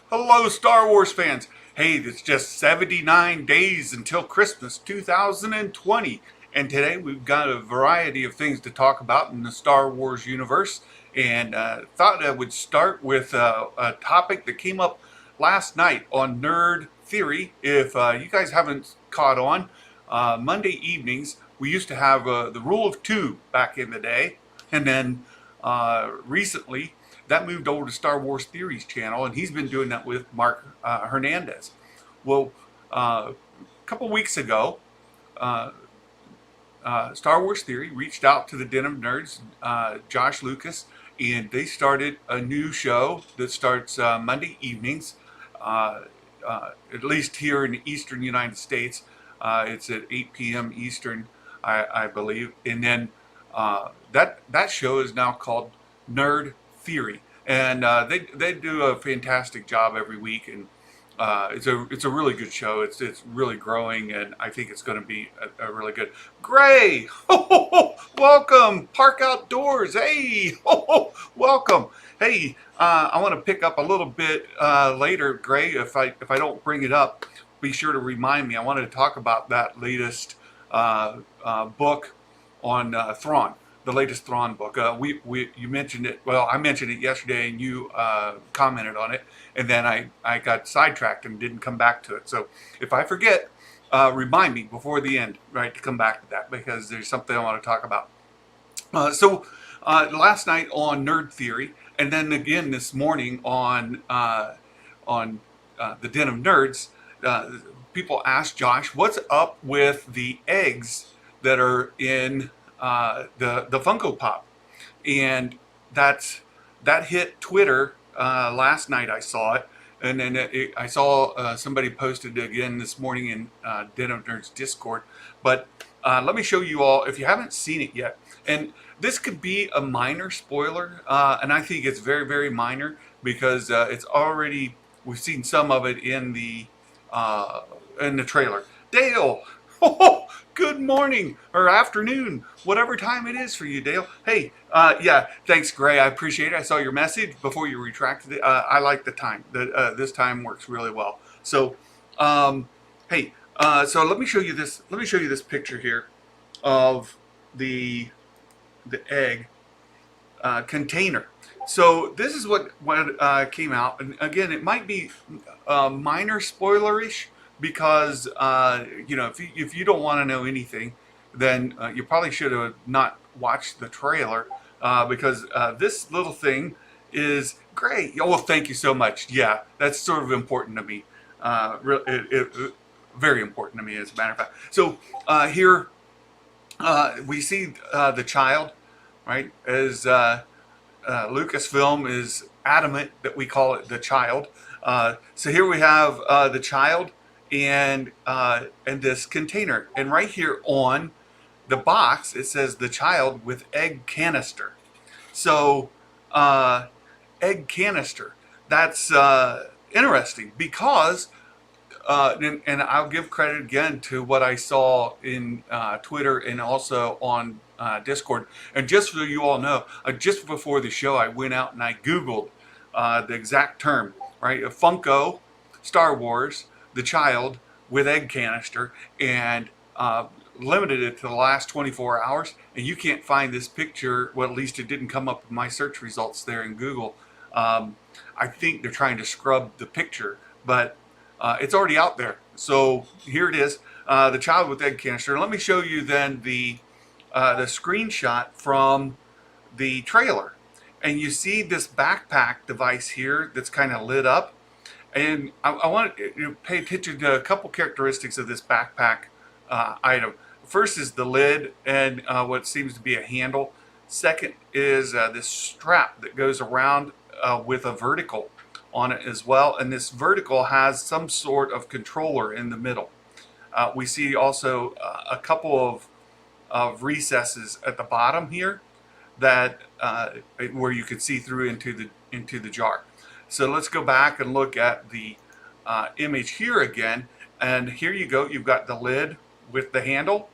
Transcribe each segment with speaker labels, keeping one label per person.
Speaker 1: Hello, Star Wars fans. Hey, it's just 79 days until Christmas 2020. And today we've got a variety of things to talk about in the Star Wars universe. And thought I would start with a topic that came up last night on Nerd Theory. If you guys haven't caught on, Monday evenings we used to have the rule of two back in the day. And then recently that moved over to Star Wars Theories channel, and he's been doing that with Mark Hernandez. Well, a couple weeks ago, uh, Star Wars Theory reached out to the Den of Nerds, Josh Lucas, and they started a new show that starts Monday evenings, at least here in the eastern United States. It's at 8 p.m. Eastern, I believe. And then that show is now called Nerd Theory, and they do a fantastic job every week, and it's a really good show. It's really growing, and I think it's going to be a really good. Gray, welcome, Park Outdoors. Hey, welcome. Hey, I want to pick up a little bit later, Gray. If I don't bring it up, be sure to remind me. I wanted to talk about that latest book on Thrawn, the latest Thrawn book. You mentioned it. Well, I mentioned it yesterday, and you commented on it, and then I got sidetracked and didn't come back to it. So if I forget, remind me before the end, right, to come back to that, because there's something I want to talk about. Last night on Nerd Theory, and then again this morning on the Den of Nerds, people asked Josh, "What's up with the eggs that are in the Funko Pop?" And that hit Twitter last night. I saw it, and then I saw somebody posted again this morning in Den of Nerds Discord. But let me show you all, if you haven't seen it yet. And this could be a minor spoiler, and I think it's very, very minor, because it's already, we've seen some of it in the trailer. Dale, good morning or afternoon, whatever time it is for you, Dale. Hey, yeah, thanks, Gray. I appreciate it. I saw your message before you retracted it. I like the time. This time works really well. So, hey, so let me show you this. Let me show you this picture here of the egg container. So this is what came out, and again, it might be minor spoilerish, because if you don't want to know anything, then you probably should have not watched the trailer, because this little thing is great. Oh, well, thank you so much. Yeah, that's sort of important to me. Very important to me, as a matter of fact. So here we see the child, right? As Lucasfilm is adamant that we call it the child. So here we have the child and this container, and right here on the box it says the child with egg canister. So egg canister, that's interesting, because and I'll give credit again to what I saw in Twitter and also on Discord. And just so you all know, just before the show, I went out and I Googled the exact term, right? A Funko Star Wars, the child with egg canister, and limited it to the last 24 hours. And you can't find this picture. Well, at least it didn't come up in my search results there in Google. I think they're trying to scrub the picture, but it's already out there. So here it is, the child with egg canister. Let me show you then the screenshot from the trailer, and you see this backpack device here that's kind of lit up. And I want to pay attention to a couple characteristics of this backpack item. First is the lid and what seems to be a handle. Second is this strap that goes around with a vertical on it as well, and this vertical has some sort of controller in the middle. We see also a couple of recesses at the bottom here that where you can see through into the jar. So let's go back and look at the image here again, and here you go. You've got the lid with the handle.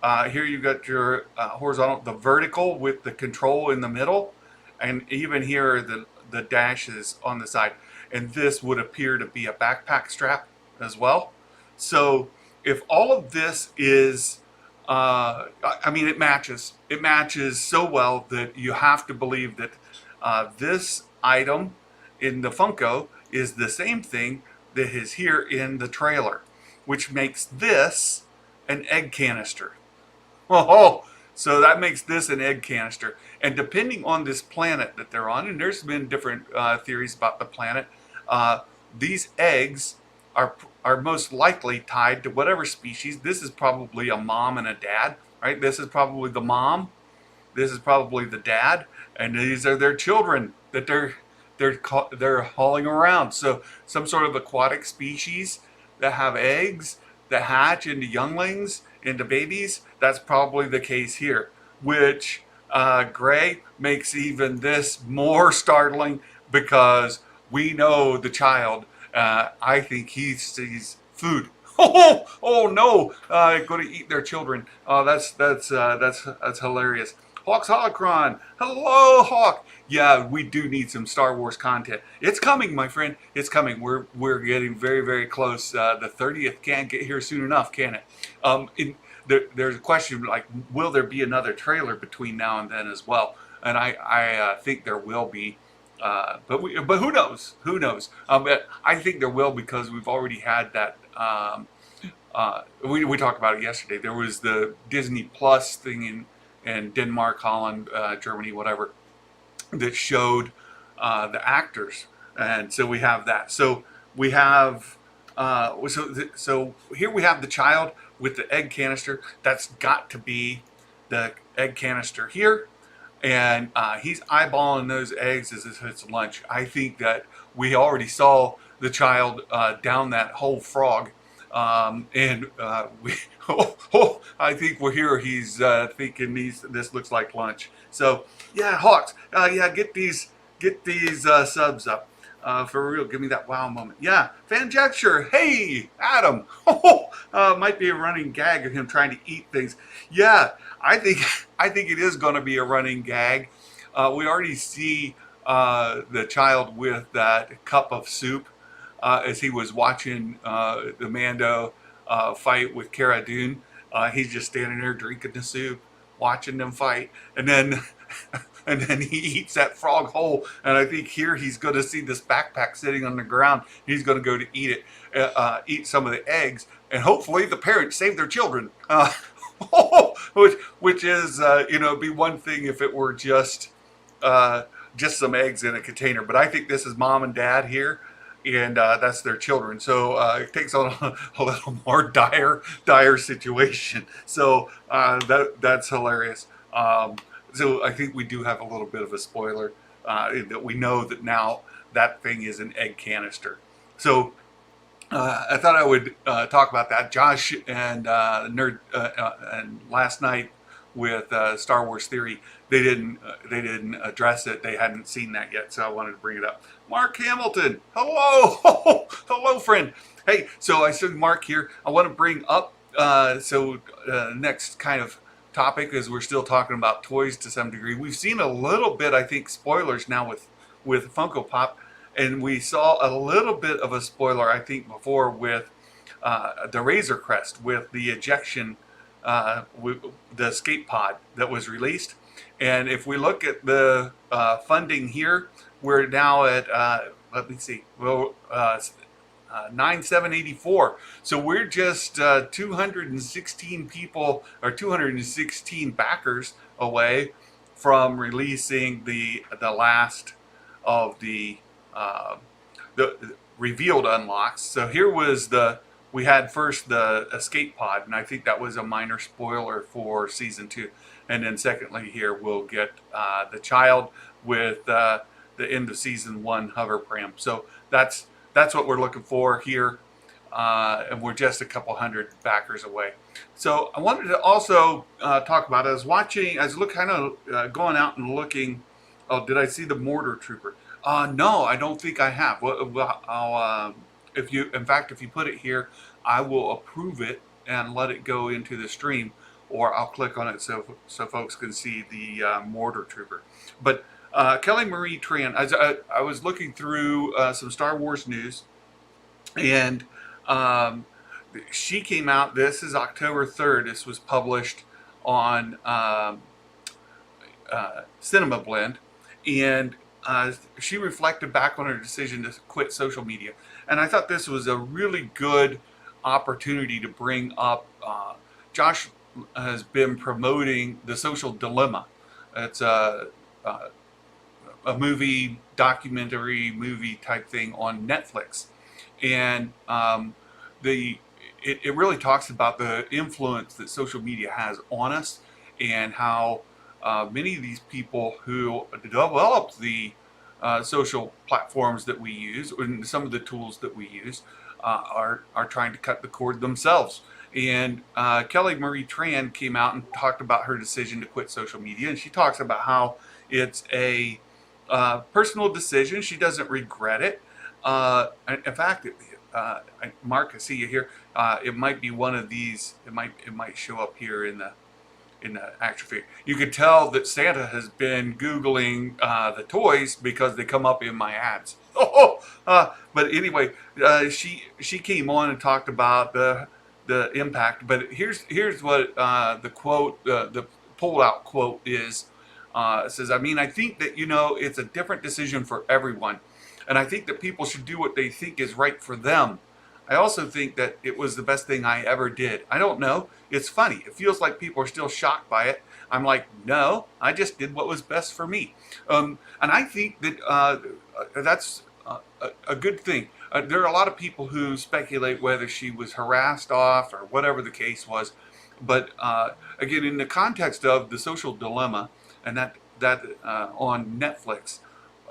Speaker 1: Here you've got your horizontal, the vertical with the control in the middle, and even here the dashes on the side, and this would appear to be a backpack strap as well. So if all of this is, I mean, it matches. It matches so well that you have to believe that this item in the Funko is the same thing that is here in the trailer, which makes this an egg canister. Oh, so that makes this an egg canister. And depending on this planet that they're on, and there's been different theories about the planet, uh, these eggs are most likely tied to whatever species. This is probably a mom and a dad, right? This is probably the mom. This is probably the dad, and these are their children that they're hauling around. So some sort of aquatic species that have eggs that hatch into younglings, into babies. That's probably the case here, which Gray makes even this more startling because we know the child. I think he sees food. Oh no! Going to eat their children. Oh, that's hilarious. Hawk's Holocron. Hello, Hawk. Yeah, we do need some Star Wars content. It's coming, my friend. It's coming. We're getting very, very close. The 30th can't get here soon enough, can it? There's a question like, will there be another trailer between now and then as well? And I think there will be. But who knows? Who knows? But I think there will because we've already had that. We talked about it yesterday. There was the Disney Plus thing in Denmark, Holland, Germany, whatever, that showed the actors, and so we have that. So we have so here we have the child with the egg canister. That's got to be the egg canister here, and he's eyeballing those eggs as if it's lunch. I think that we already saw the child down that whole frog. And we, I think we're here. He's thinking this looks like lunch. So yeah, Hawks, yeah, get these subs up for real. Give me that wow moment. Yeah, fan gesture. Hey, Adam. Might be a running gag of him trying to eat things. Yeah, I think it is going to be a running gag. We already see the child with that cup of soup. As he was watching the Mando fight with Cara Dune. He's just standing there drinking the soup, watching them fight, and then and then he eats that frog whole. And I think here he's going to see this backpack sitting on the ground. He's going to go to eat it, eat some of the eggs, and hopefully the parents save their children. Which is be one thing if it were just some eggs in a container. But I think this is mom and dad here. And that's their children. So it takes on a little more dire situation. So that's hilarious. So I think we do have a little bit of a spoiler that we know that now that thing is an egg canister. So I thought I would talk about that. Josh and Nerd and last night with Star Wars Theory, they didn't address it. They hadn't seen that yet, so I wanted to bring it up. Mark Hamilton, hello, hello, friend. Hey, so I said Mark here. I want to bring up next kind of topic is we're still talking about toys to some degree. We've seen a little bit, I think, spoilers now with Funko Pop, and we saw a little bit of a spoiler, I think, before with the Razor Crest with the ejection. The escape pod that was released, and if we look at the funding here, we're now at let me see, 9,784. So we're just 216 people or 216 backers away from releasing the last of the revealed unlocks. So here was we had first the escape pod, and I think that was a minor spoiler for season 2. And then secondly, here we'll get the child with the end of season 1 hover pram. So that's what we're looking for here, and we're just a couple hundred backers away. So I wanted to also talk about it. I was going out and looking. Oh, did I see the mortar trooper? No, I don't think I have. Well, I'll. If you put it here, I will approve it and let it go into the stream, or I'll click on it so folks can see the mortar trooper. But Kelly Marie Tran. I was looking through some Star Wars news, and um, she came out. This is October 3rd. This was published on Cinema Blend, and she reflected back on her decision to quit social media. And I thought this was a really good opportunity to bring up. Josh has been promoting The Social Dilemma. It's a movie, documentary movie type thing on Netflix, and the it really talks about the influence that social media has on us, and how many of these people who developed the social platforms that we use and some of the tools that we use are trying to cut the cord themselves. And Kelly Marie Tran came out and talked about her decision to quit social media, and she talks about how it's a personal decision. She doesn't regret it. In fact, Mark, I see you here. It might be one of these. It might show up here in the action figure. You could tell that Santa has been Googling the toys because they come up in my ads. But anyway, she came on and talked about the impact. But here's what the quote, the pulled out quote is. It says, I mean, I think that, it's a different decision for everyone. And I think that people should do what they think is right for them. I also think that it was the best thing I ever did. I don't know. It's funny. It feels like people are still shocked by it. I'm like, no, I just did what was best for me. And I think that that's a good thing. There are a lot of people who speculate whether she was harassed off or whatever the case was. But again, in the context of The Social Dilemma, and that on Netflix,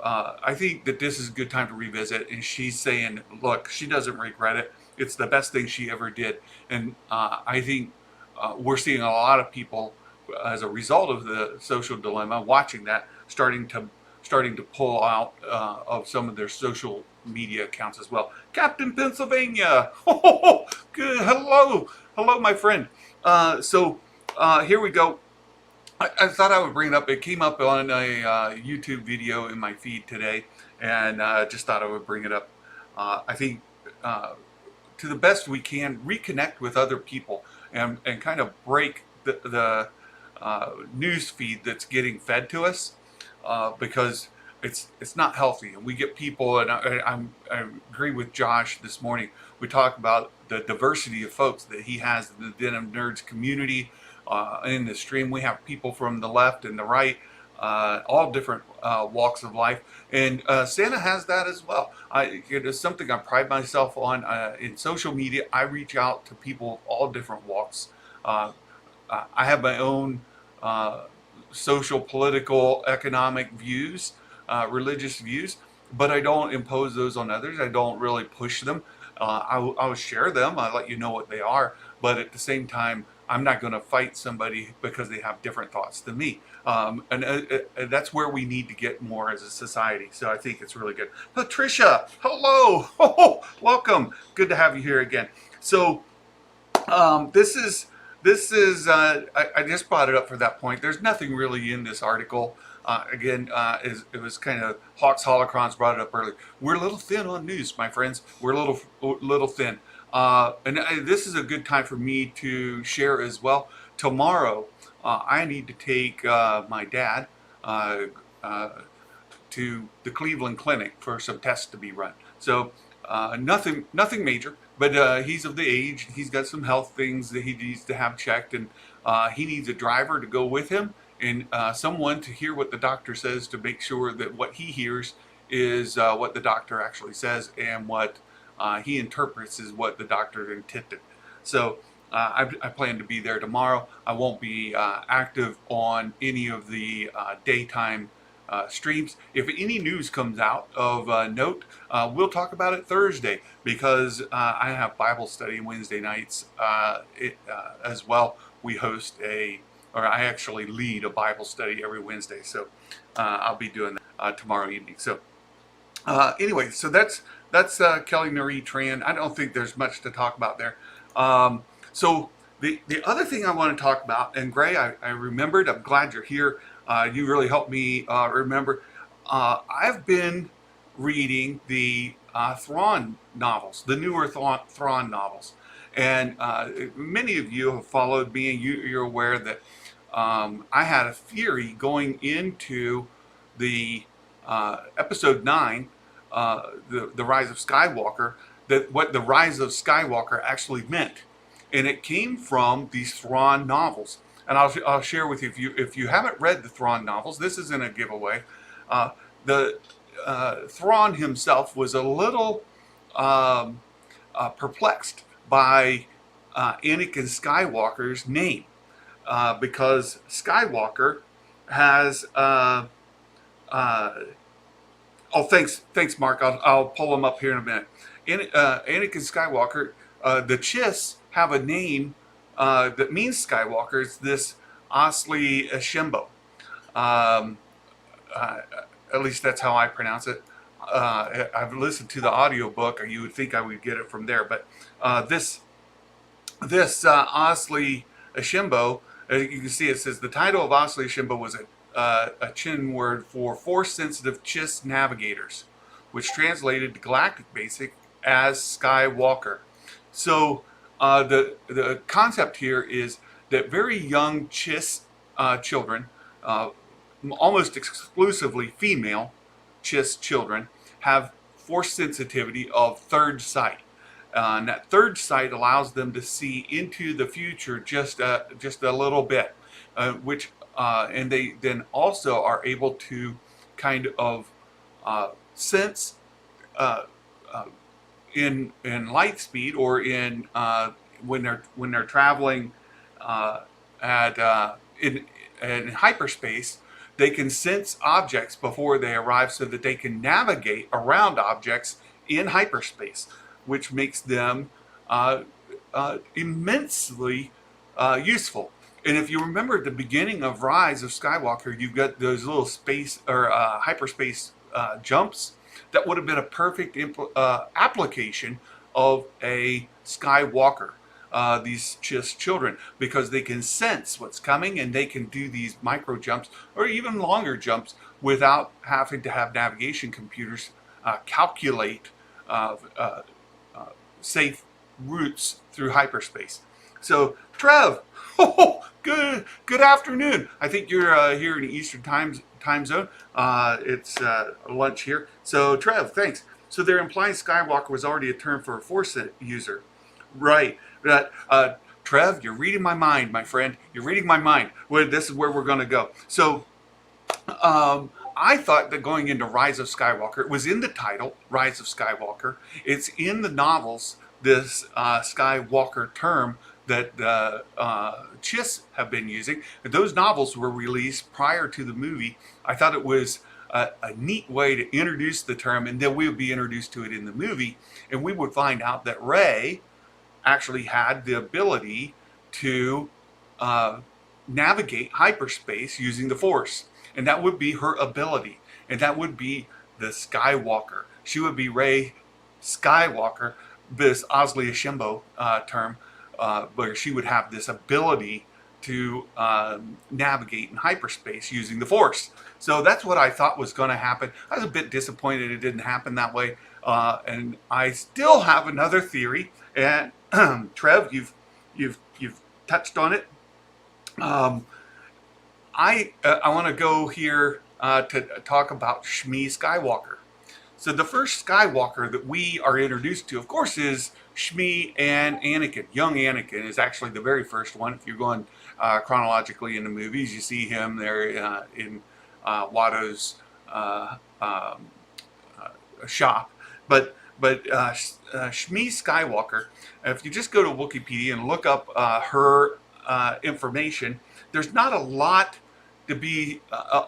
Speaker 1: I think that this is a good time to revisit. And she's saying, look, she doesn't regret it. It's the best thing she ever did. And I think we're seeing a lot of people, as a result of The Social Dilemma, watching that, starting to pull out of some of their social media accounts as well. Captain Pennsylvania, good, hello, my friend. So here we go. I thought I would bring it up. It came up on a YouTube video in my feed today, and just thought I would bring it up. I think to the best we can, reconnect with other people and kind of break the news feed that's getting fed to us, because it's not healthy. And we get people, and I agree with Josh this morning. We talk about the diversity of folks that he has in the Denim Nerds community. In the stream, we have people from the left and the right, all different walks of life, and Santa has that as well. It is something I pride myself on. In social media, I reach out to people of all different walks. I have my own social, political, economic views, religious views, but I don't impose those on others. I don't really push them. I'll share them. I let you know what they are, but at the same time, I'm not going to fight somebody because they have different thoughts than me. And that's where we need to get more as a society. So I think it's really good. Patricia, hello. Welcome. Good to have you here again. So this is I just brought it up for that point. There's nothing really in this article. It was kind of Hawks Holocrons brought it up earlier. We're a little thin on news, my friends. We're a little thin. This is a good time for me to share as well. Tomorrow, I need to take my dad to the Cleveland Clinic for some tests to be run. So nothing major, but he's of the age. He's got some health things that he needs to have checked, and he needs a driver to go with him, and someone to hear what the doctor says, to make sure that what he hears is what the doctor actually says, and what he interprets is what the doctor intended. So I plan to be there tomorrow. I won't be active on any of the daytime streams. If any news comes out of note, we'll talk about it Thursday, because I have Bible study Wednesday nights as well. We host I actually lead a Bible study every Wednesday. So I'll be doing that tomorrow evening. So anyway, so that's Kelly Marie Tran. I don't think there's much to talk about there. So the other thing I want to talk about, and Gray, I remembered, I'm glad you're here. You really helped me remember. I've been reading the Thrawn novels, the newer Thrawn novels. And many of you have followed me, and you're aware that I had a theory going into the episode 9, the Rise of Skywalker, that what the Rise of Skywalker actually meant. And it came from these Thrawn novels. And I'll share with you, if you haven't read the Thrawn novels, this isn't a giveaway. The Thrawn himself was a little perplexed by Anakin Skywalker's name, because Skywalker has oh, thanks, Mark. I'll pull them up here in a minute. Anakin Skywalker, the Chiss have a name that means Skywalker. It's this Asli Ashimbo. At least that's how I pronounce it. I've listened to the audiobook, or you would think I would get it from there. But this Asli Ashimbo, you can see it says the title of Asli Ashimbo was a Chin word for Force-sensitive Chiss navigators, which translated to Galactic Basic as Skywalker. So the concept here is that very young Chiss children, almost exclusively female Chiss children, have force sensitivity of third sight. And that third sight allows them to see into the future just a little bit, and they then also are able to kind of sense in light speed, or in when they're traveling in hyperspace. They can sense objects before they arrive, so that they can navigate around objects in hyperspace, which makes them immensely useful. And if you remember at the beginning of Rise of Skywalker, you've got those little space or hyperspace jumps. That would have been a perfect application of a Skywalker, these Chiss children, because they can sense what's coming, and they can do these micro jumps or even longer jumps without having to have navigation computers calculate safe routes through hyperspace. So, Trev, good afternoon. I think you're here in the Eastern time zone. It's lunch here. So, Trev, thanks. So they're implying Skywalker was already a term for a Force user, right? Trev, you're reading my mind, my friend. You're reading my mind. Well, this is where we're going to go. So, I thought that going into Rise of Skywalker, it was in the title, Rise of Skywalker. It's in the novels, this Skywalker term that the Chiss have been using. Those novels were released prior to the movie. I thought it was a neat way to introduce the term, and then we would be introduced to it in the movie, and we would find out that Rey actually had the ability to navigate hyperspace using the Force. And that would be her ability. And that would be the Skywalker. She would be Rey Skywalker, this Asli Ashimbo term, where she would have this ability to navigate in hyperspace using the Force. So that's what I thought was going to happen. I was a bit disappointed it didn't happen that way. And I still have another theory. And Trev, you've touched on it. I want to go here to talk about Shmi Skywalker. So the first Skywalker that we are introduced to, of course, is Shmi and Anakin. Young Anakin is actually the very first one. If you're going chronologically in the movies, you see him there in Watto's shop. But Shmi Skywalker, if you just go to Wikipedia and look up her information, there's not a lot to be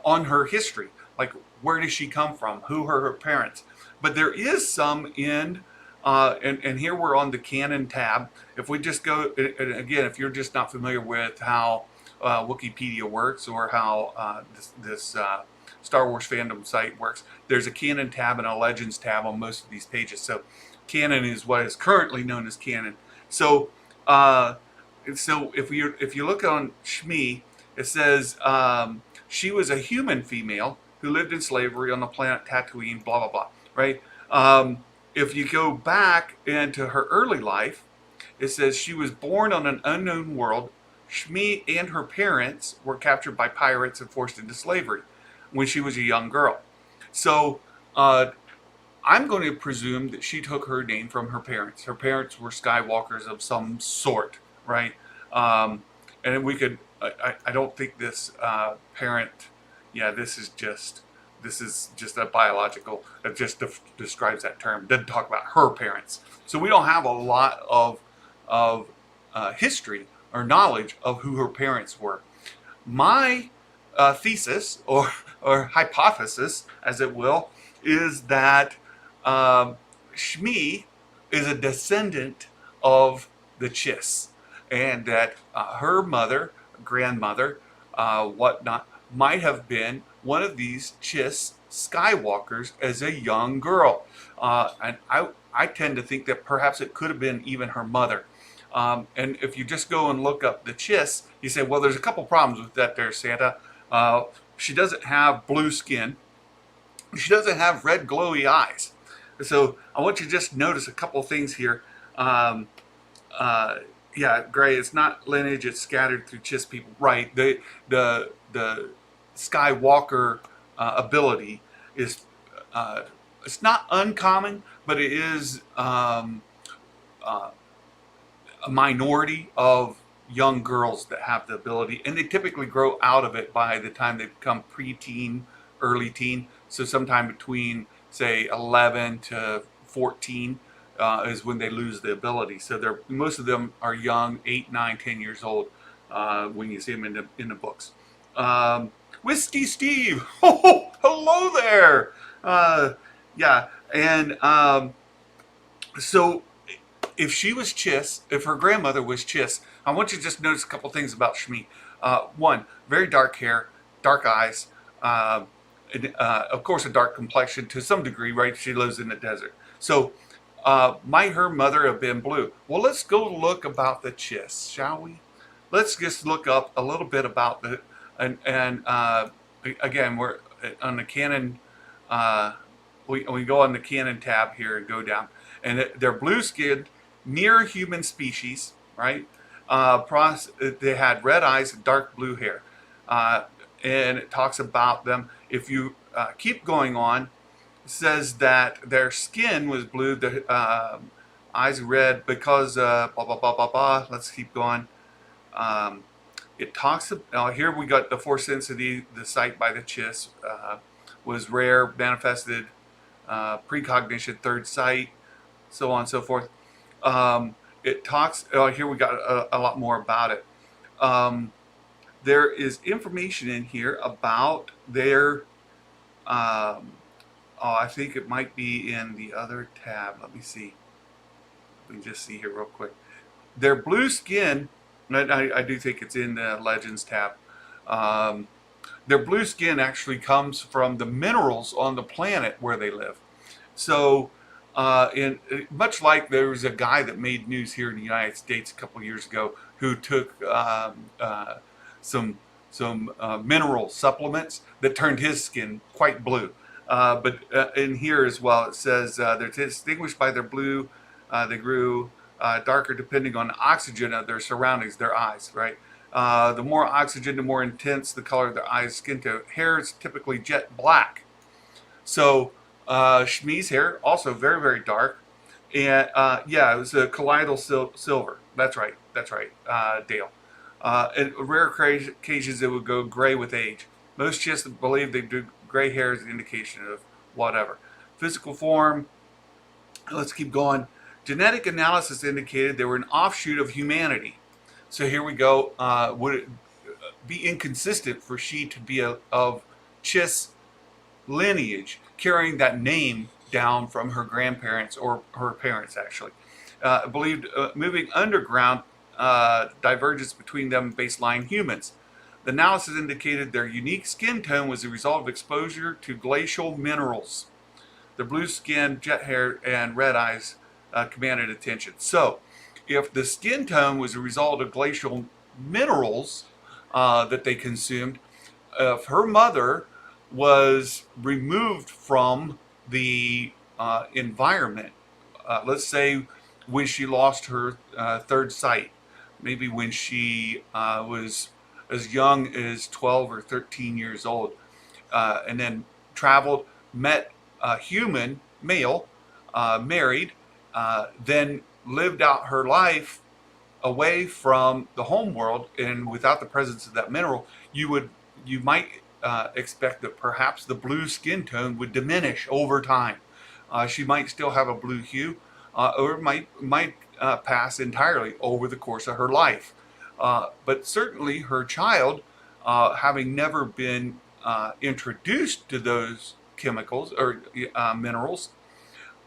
Speaker 1: on her history. Like, where does she come from? Who are her parents? But there is some in, and here we're on the canon tab. If we just go, and again, if you're just not familiar with how Wikipedia works, or how this Star Wars fandom site works, there's a canon tab and a legends tab on most of these pages. So canon is what is currently known as canon. So if you look on Shmi, it says she was a human female who lived in slavery on the planet Tatooine, blah, blah, blah, right? If you go back into her early life, it says she was born on an unknown world. Shmi and her parents were captured by pirates and forced into slavery when she was a young girl. So I'm going to presume that she took her name from her parents. Her parents were Skywalkers of some sort, right? And we could, I don't think this parent, yeah, this is just a biological, it just describes that term. It doesn't talk about her parents. So we don't have a lot of history or knowledge of who her parents were. My thesis or hypothesis, as it will, is that Shmi is a descendant of the Chiss, and that her mother, grandmother, whatnot, might have been one of these Chiss Skywalkers as a young girl. And I tend to think that perhaps it could have been even her mother. And if you just go and look up the Chiss, you say, well, there's a couple problems with that there, Santa. She doesn't have blue skin. She doesn't have red glowy eyes. So I want you to just notice a couple things here. Yeah, gray. It's not lineage. It's scattered through Chiss people. Right. The Skywalker ability is it's not uncommon, but it is a minority of young girls that have the ability, and they typically grow out of it by the time they become preteen, early teen. So sometime between, say, 11 to 14 is when they lose the ability. So most of them are young, 8, 9, 10 years old when you see them in the books. Whiskey Steve, oh, hello there. Yeah, and so if she was Chiss, if her grandmother was Chiss, I want you to just notice a couple things about Shmi. One, very dark hair, dark eyes, of course a dark complexion to some degree, right? She lives in the desert. So might her mother have been blue? Well, let's go look about the Chiss, shall we? Let's just look up a little bit about the, and again, we're on the canon, we go on the canon tab here and go down, and they're blue skinned, near human species, right? They had red eyes and dark blue hair. And it talks about them. If you keep going on, it says that their skin was blue, the eyes red because blah, blah, blah, blah, blah. Let's keep going. It talks about, here we got the force sensitivity, the sight by the Chiss was rare, manifested precognition, third sight, so on and so forth. It talks, here we got a lot more about it. There is information in here about their, I think it might be in the other tab. Let me see. We can just see here real quick. Their blue skin, I do think it's in the Legends tab. Their blue skin actually comes from the minerals on the planet where they live. So, much like there was a guy that made news here in the United States a couple years ago who took some mineral supplements that turned his skin quite blue. But in here as well, it says they're distinguished by their blue. They grew darker depending on the oxygen of their surroundings, their eyes, right? The more oxygen, the more intense the color of their eyes, skin tone. Hair is typically jet black. So Shmi's hair also very, very dark. And yeah, it was a colloidal silver. That's right, Dale. In rare occasions, it would go gray with age. Most just believe they do gray hair as an indication of whatever. Physical form, let's keep going. Genetic analysis indicated they were an offshoot of humanity. So here we go. Would it be inconsistent for she to be of Chiss lineage, carrying that name down from her grandparents or her parents, actually? Believed moving underground divergence between them and baseline humans. The analysis indicated their unique skin tone was the result of exposure to glacial minerals. Their blue skin, jet hair, and red eyes commanded attention. So, if the skin tone was a result of glacial minerals that they consumed, if her mother was removed from the environment, let's say when she lost her third sight, maybe when she was as young as 12 or 13 years old, and then traveled, met a human male, married, then lived out her life away from the home world and without the presence of that mineral, you might expect that perhaps the blue skin tone would diminish over time. She might still have a blue hue, or might pass entirely over the course of her life. But certainly, her child, having never been introduced to those chemicals or minerals,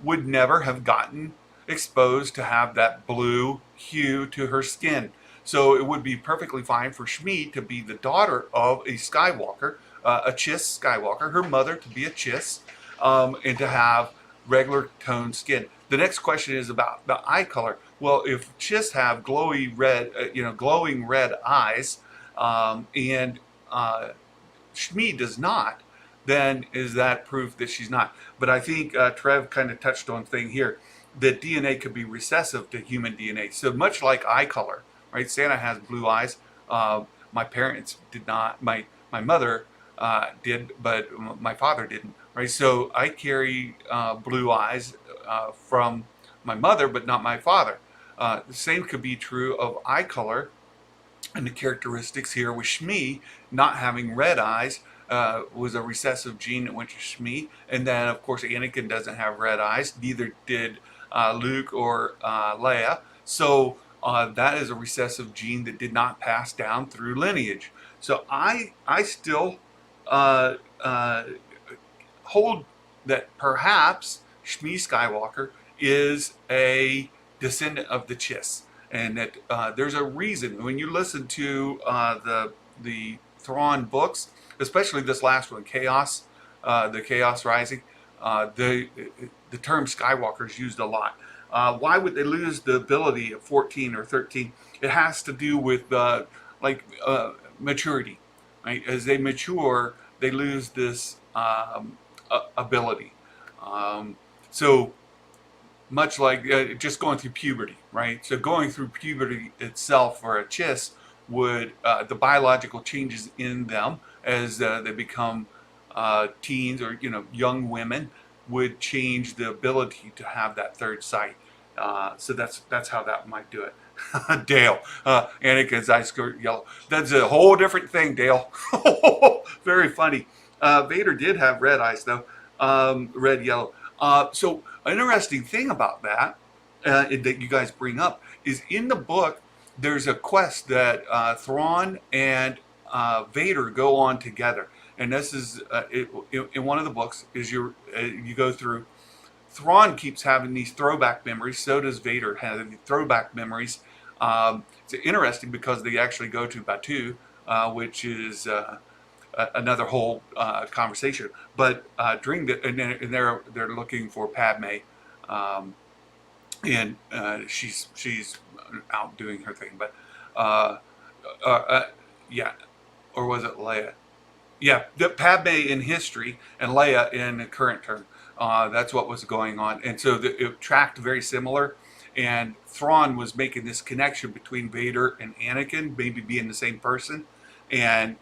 Speaker 1: would never have gotten exposed to have that blue hue to her skin. So it would be perfectly fine for Shmi to be the daughter of a Skywalker, a Chiss Skywalker, her mother to be a Chiss, and to have regular toned skin. The next question is about the eye color. Well, if Chiss have glowing red eyes, and Shmi does not, then is that proof that she's not? But I think Trev kind of touched on thing here that DNA could be recessive to human DNA. So much like eye color, right? Santa has blue eyes. My parents did not. My mother did, but my father didn't, right? So I carry blue eyes from my mother, but not my father. The same could be true of eye color, and the characteristics here with Shmi not having red eyes was a recessive gene that went to Shmi. And then, of course, Anakin doesn't have red eyes. Neither did Luke or Leia. So that is a recessive gene that did not pass down through lineage. So I still hold that perhaps Shmi Skywalker is a descendant of the Chiss, and that there's a reason when you listen to the Thrawn books, especially this last one, Chaos, the Chaos Rising, the term Skywalker is used a lot. Why would they lose the ability at 14 or 13? It has to do with maturity, right? As they mature, they lose this ability. So much like just going through puberty, right? So going through puberty itself for a Chiss would, the biological changes in them as they become teens or young women would change the ability to have that third sight. So that's how that might do it. Dale, Anakin's eyes skirt yellow. That's a whole different thing, Dale. Very funny. Vader did have red eyes though, red, yellow. So an interesting thing about that that you guys bring up is in the book, there's a quest that Thrawn and Vader go on together. And this is in one of the books is you go through. Thrawn keeps having these throwback memories. So does Vader have these throwback memories. It's interesting because they actually go to Batu, which is another whole conversation. But during and they're looking for Padme, and she's out doing her thing. But yeah, or was it Leia? Yeah, the Padme in history and Leia in the current term. That's what was going on, and so it tracked very similar. And Thrawn was making this connection between Vader and Anakin, maybe being the same person, and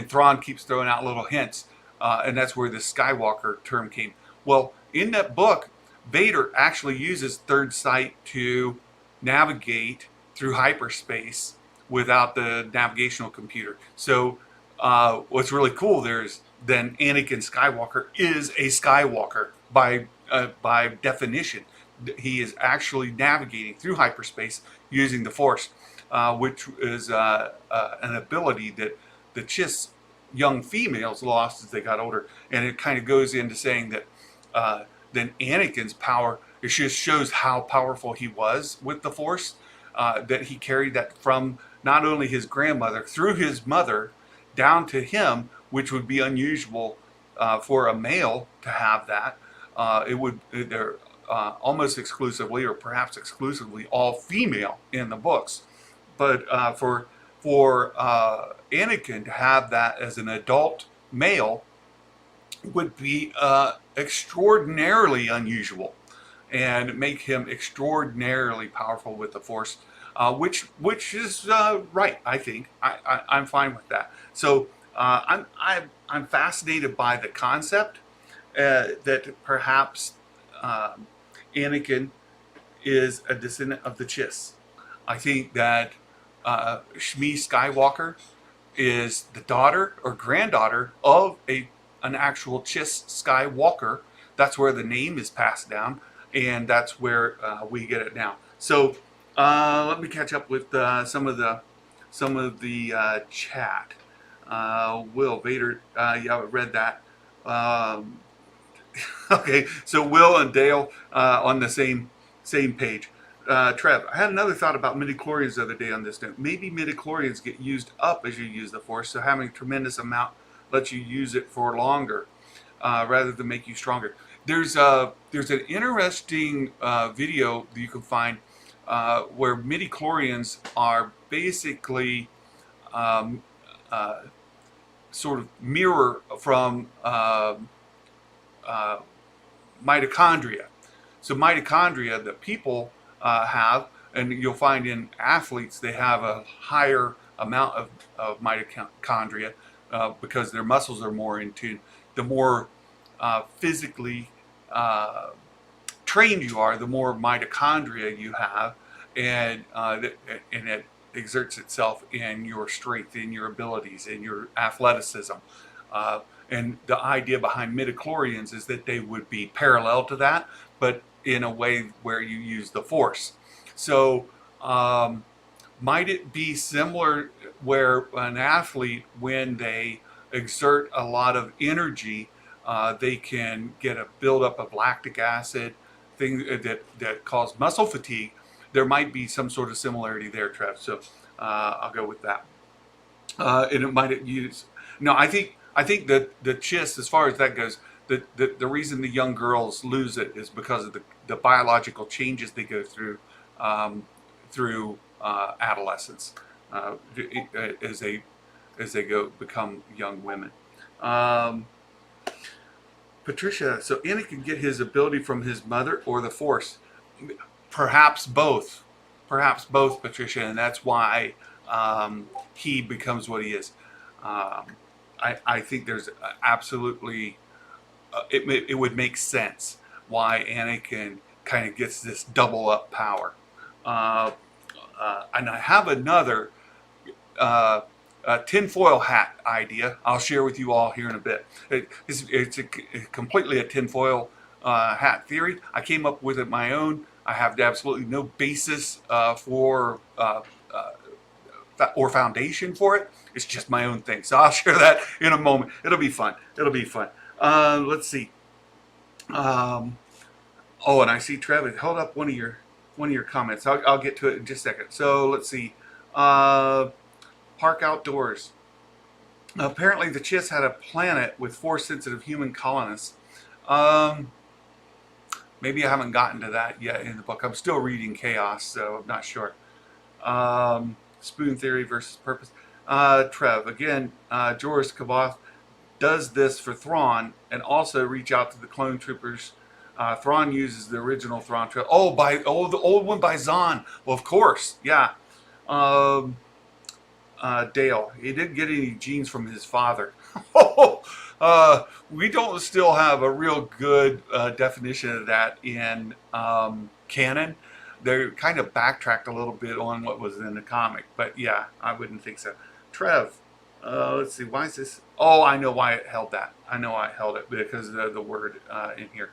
Speaker 1: Thrawn keeps throwing out little hints, and that's where the Skywalker term came. Well, in that book, Vader actually uses third sight to navigate through hyperspace without the navigational computer. So what's really cool there is then Anakin Skywalker is a Skywalker by definition. He is actually navigating through hyperspace using the Force, which is an ability that the Chiss young females lost as they got older. And it kind of goes into saying that then Anakin's power, it just shows how powerful he was with the Force, that he carried that from not only his grandmother, through his mother, down to him, which would be unusual for a male to have that. They're almost exclusively, or perhaps exclusively, all female in the books. But for for Anakin to have that as an adult male would be extraordinarily unusual and make him extraordinarily powerful with the Force, which is right. I think I'm fine with that. So I'm fascinated by the concept that perhaps Anakin is a descendant of the Chiss. I think that Shmi Skywalker is the daughter or granddaughter of an actual Chiss Skywalker. That's where the name is passed down, and that's where we get it now. So let me catch up with some of the chat. Will Vader, yeah, I read that. Okay, so Will and Dale on the same page. Trev, I had another thought about midichlorians the other day on this note. Maybe midichlorians get used up as you use the Force, so having a tremendous amount lets you use it for longer rather than make you stronger. There's an interesting video that you can find where midichlorians are basically sort of mirror from mitochondria. So mitochondria that people have, and you'll find in athletes, they have a higher amount of mitochondria because their muscles are more in tune. The more physically trained you are, the more mitochondria you have, and it exerts itself in your strength, in your abilities, in your athleticism. And the idea behind midichlorians is that they would be parallel to that, but in a way where you use the Force. So might it be similar where an athlete, when they exert a lot of energy, they can get a buildup of lactic acid, things that cause muscle fatigue? There might be some sort of similarity there, Trev. So I'll go with that. And it might use. No, I think that the Chiss, as far as that goes, the reason the young girls lose it is because of the biological changes they go through adolescence as they become young women. Patricia, so Anakin can get his ability from his mother or the Force? Perhaps both. Perhaps both, Patricia, and that's why he becomes what he is. I think there's absolutely, it would make sense why Anakin kind of gets this double up power. And I have another tinfoil hat idea I'll share with you all here in a bit. It's completely a tinfoil hat theory. I came up with it my own. I have absolutely no basis for or foundation for it. It's just my own thing. So I'll share that in a moment. It'll be fun. It'll be fun. Let's see. Oh, and I see Trevor. Hold up one of your comments. I'll get to it in just a second. So let's see. Park Outdoors. Apparently the Chiss had a planet with Force-sensitive human colonists. Maybe I haven't gotten to that yet in the book. I'm still reading Chaos, so I'm not sure. Spoon theory versus purpose. Trev, again, Joris Kaboth does this for Thrawn and also reach out to the clone troopers. Thrawn uses the original Thrawn trail. The old one by Zahn. Well, of course, yeah. Dale, he didn't get any genes from his father. We don't still have a real good definition of that in canon. They kind of backtracked a little bit on what was in the comic, but yeah, I wouldn't think so. Trev, let's see, why is this? Oh, I know why it held that. I know why it held it, because of the word in here.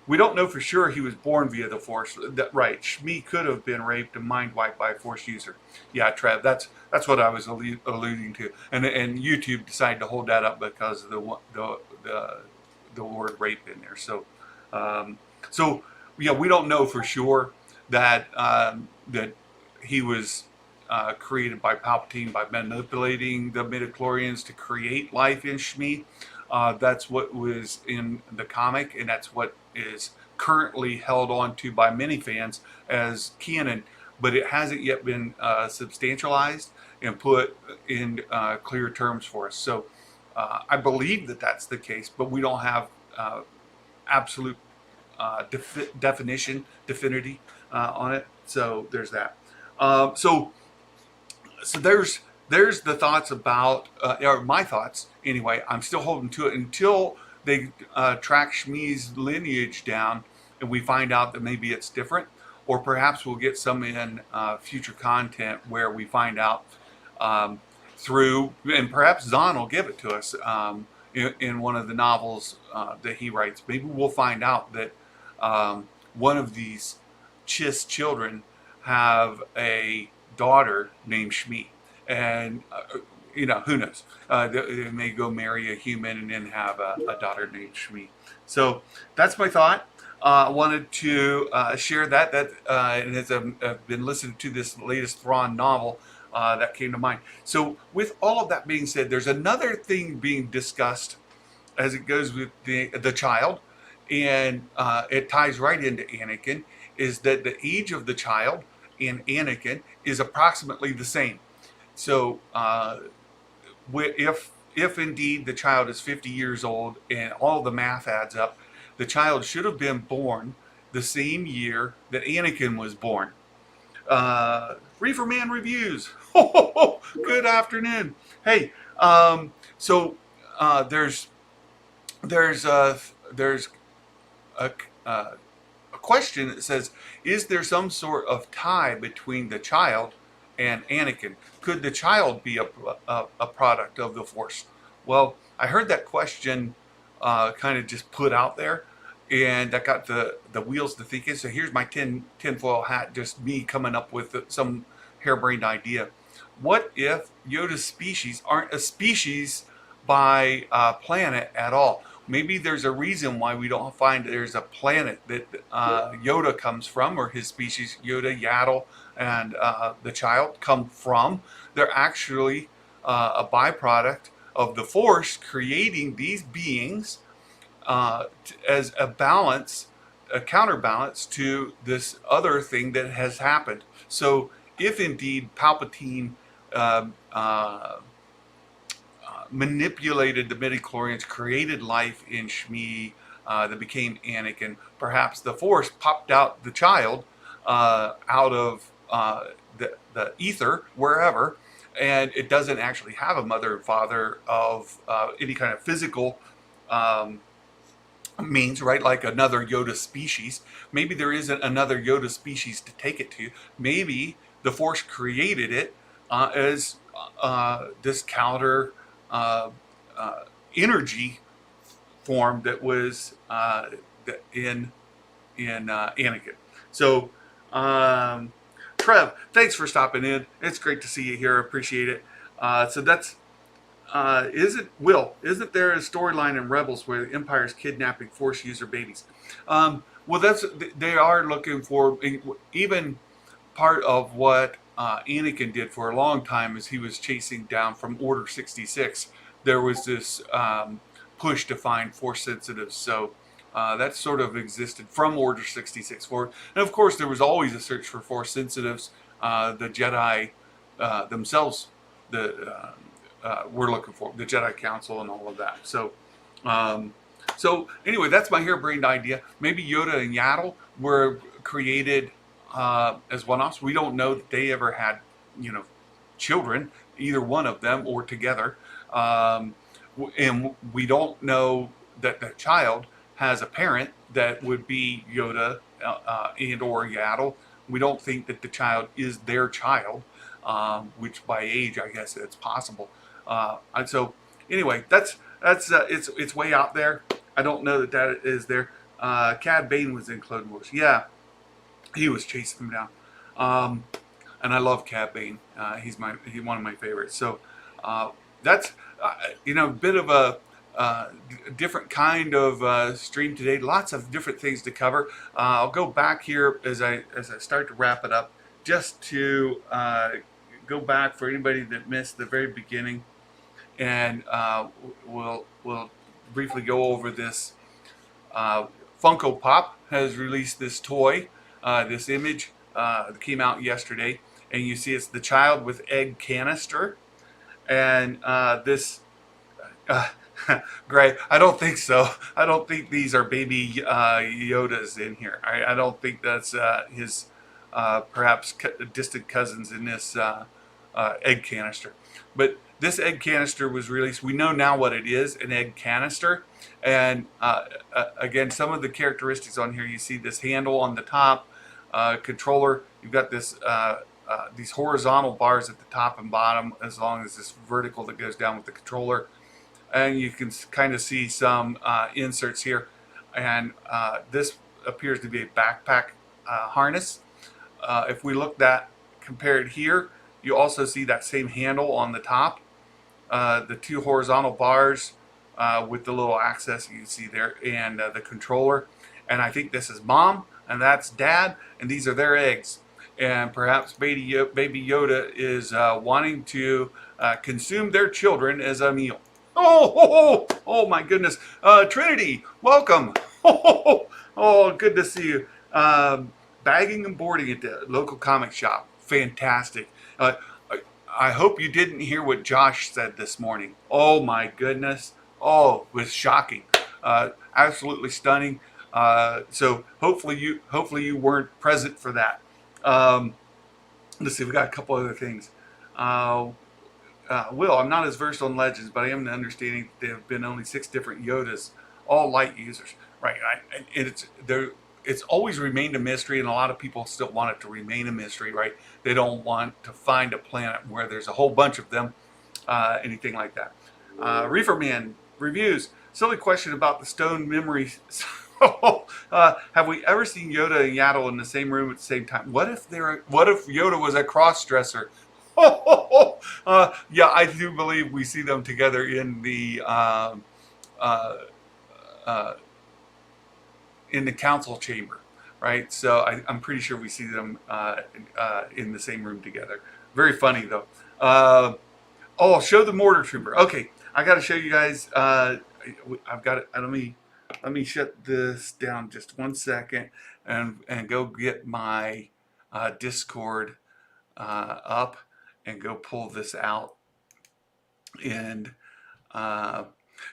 Speaker 1: We don't know for sure he was born via the Force. Right, Shmi could have been raped and mind wiped by a Force user. Yeah, Trev, that's what I was alluding to. And YouTube decided to hold that up because of the word rape in there. So, yeah, we don't know for sure that that he was created by Palpatine by manipulating the midichlorians to create life in Shmi. That's what was in the comic, and that's what is currently held on to by many fans as canon. but it hasn't yet been substantialized and put in clear terms for us. So I believe that that's the case, but we don't have absolute definity on it. So there's that. So there's the thoughts about, or my thoughts anyway. I'm still holding to it until they track Shmi's lineage down and we find out that maybe it's different, or perhaps we'll get some in future content where we find out um, through, and perhaps Zahn will give it to us in one of the novels that he writes. Maybe we'll find out that one of these Chiss children have a daughter named Shmi, and who knows? They may go marry a human and then have a daughter named Shmi. So that's my thought. I wanted to share that. And as I've been listening to this latest Thrawn novel, that came to mind. So with all of that being said, there's another thing being discussed as it goes with the child, and it ties right into Anakin. Is that the age of the child and Anakin is approximately the same. So if indeed the child is 50 years old and all the math adds up, the child should have been born the same year that Anakin was born. Reefer Man Reviews. Good afternoon. Hey, so there's a question that says, is there some sort of tie between the child and Anakin? Could the child be a product of the Force? Well, I heard that question kind of just put out there, and that got the wheels to thinking. So here's my tinfoil hat, just me coming up with some harebrained idea. What if Yoda's species aren't a species by planet at all? Maybe there's a reason why we don't find there's a planet that Yoda comes from, or his species, Yoda, Yaddle, and the child come from. They're actually a byproduct of the Force creating these beings as a balance, a counterbalance to this other thing that has happened. So if indeed Palpatine manipulated the midichlorians, created life in Shmi that became Anakin, perhaps the Force popped out the child out of the ether, wherever, and it doesn't actually have a mother and father of any kind of physical means, right? Like another Yoda species. Maybe there isn't another Yoda species to take it to. Maybe the Force created it as this counter energy form that was in Anakin. So, Trev, thanks for stopping in. It's great to see you here. Appreciate it. So that's isn't there a storyline in Rebels where the Empire is kidnapping Force user babies? Well, they are looking for, even part of what Anakin did for a long time is he was chasing down from Order 66. There was this push to find Force sensitives. So that sort of existed from Order 66 forward. And of course, there was always a search for Force sensitives. The Jedi themselves were looking for the Jedi Council and all of that. So, so anyway, that's my harebrained idea. Maybe Yoda and Yaddle were created as one-offs. We don't know that they ever had, children, either one of them or together. And we don't know that the child has a parent that would be Yoda and or Yaddle. We don't think that the child is their child, which by age, I guess it's possible. And so anyway, that's it's way out there. I don't know that is there. Cad Bane was in Clone Wars. Yeah, he was chasing him down. And I love Cad Bane. He's one of my favorites. So that's a bit of a different kind of stream today. Lots of different things to cover. I'll go back here as I start to wrap it up, just to go back for anybody that missed the very beginning, and we'll briefly go over this. Funko Pop has released this toy, this image that came out yesterday, and you see it's the child with Egg Canister, and this. Uh, Gray, I don't think so. I don't think these are baby Yodas in here. I don't think that's his perhaps distant cousins in this egg canister. But this egg canister was released. We know now what it is, an egg canister. And again, some of the characteristics on here, you see this handle on the top, controller. You've got this these horizontal bars at the top and bottom, as long as this vertical that goes down with the controller. And you can kind of see some inserts here. And this appears to be a backpack harness. If we look at compared here, you also see that same handle on the top, the two horizontal bars with the little access you can see there, and the controller. And I think this is mom, and that's dad, and these are their eggs. And perhaps baby Yoda is wanting to consume their children as a meal. Oh my goodness. Trinity, welcome. Oh, good to see you. Bagging and boarding at the local comic shop. Fantastic. I hope you didn't hear what Josh said this morning. Oh my goodness. Oh, it was shocking. Absolutely stunning. So hopefully you weren't present for that. Let's see, we got a couple other things. Will, I'm not as versed on Legends, but I am understanding that there have been only 6 different Yodas, all light users. Right. It's always remained a mystery, and a lot of people still want it to remain a mystery, right? They don't want to find a planet where there's a whole bunch of them, anything like that. Reefer Man reviews. Silly question about the stone memory. Have we ever seen Yoda and Yaddle in the same room at the same time? What if Yoda was a cross-dresser? Yeah, I do believe we see them together in the council chamber, right? So I'm pretty sure we see them in the same room together. Very funny though. Oh, show the mortar trooper. Okay, I got to show you guys. I've got it. Let me shut this down just 1 second and go get my Discord up and go pull this out. And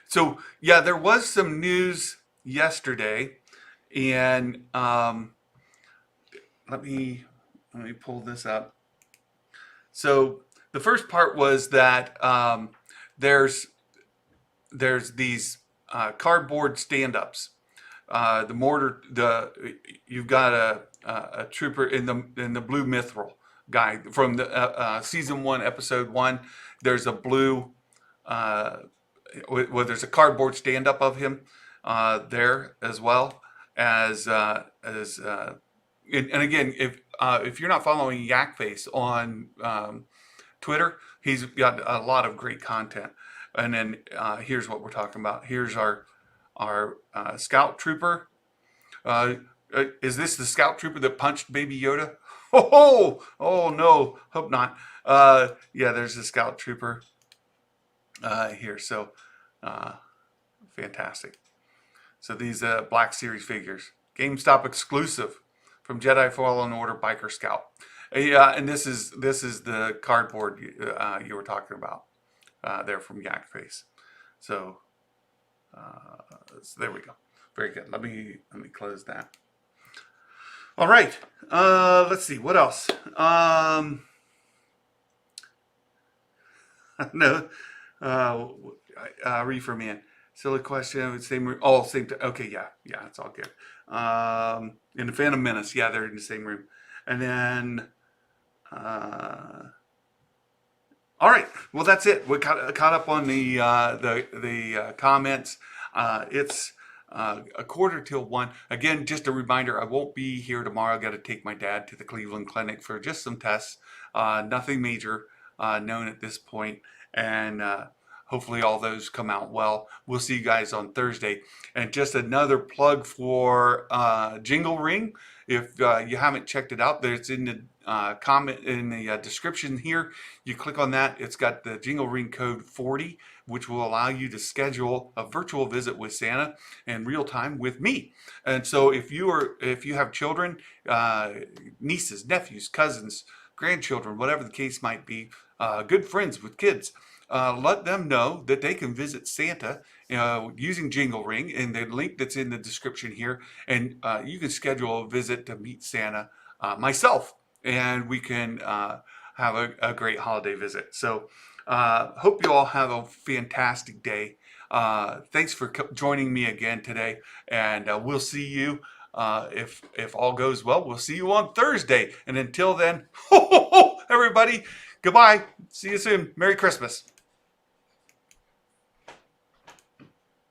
Speaker 1: so yeah, there was some news yesterday, and let me pull this up. So the first part was that there's these cardboard stand-ups. You've got a trooper in the blue mithril guy from the season 1, episode 1. There's a blue, there's a cardboard stand-up of him there, as well as and again, if you're not following Yakface on Twitter, he's got a lot of great content. And then here's what we're talking about. Here's our scout trooper. Is this the scout trooper that punched Baby Yoda? Oh no, hope not. Yeah, there's the scout trooper here. So fantastic. So these Black Series figures, GameStop exclusive from Jedi Fallen Order Biker Scout. Yeah, and this is the cardboard you were talking about there from Yakface. So there we go. Very good. Let me close that. All right. Let's see what else. No. Reefer Man. Silly question. Same. Oh, same. Okay. Yeah. It's all good. In the Phantom Menace. Yeah, they're in the same room. And then. All right. Well, that's it. We caught up on the comments. It's a 1:45. Again, just a reminder, I won't be here tomorrow. I got to take my dad to the Cleveland Clinic for just some tests. Nothing major known at this point. And hopefully all those come out well. We'll see you guys on Thursday. And just another plug for JingleRing. If you haven't checked it out, there's in the comment in the description here. You click on that. It's got the JingleRing code 40, which will allow you to schedule a virtual visit with Santa in real time with me. And so if you have children, nieces, nephews, cousins, grandchildren, whatever the case might be, good friends with kids, let them know that they can visit Santa using JingleRing and the link that's in the description here. And you can schedule a visit to meet Santa myself, and we can have a great holiday visit. So hope you all have a fantastic day. Thanks for joining me again today, and we'll see you. If all goes well, we'll see you on Thursday. And until then, everybody, goodbye. See you soon. Merry Christmas.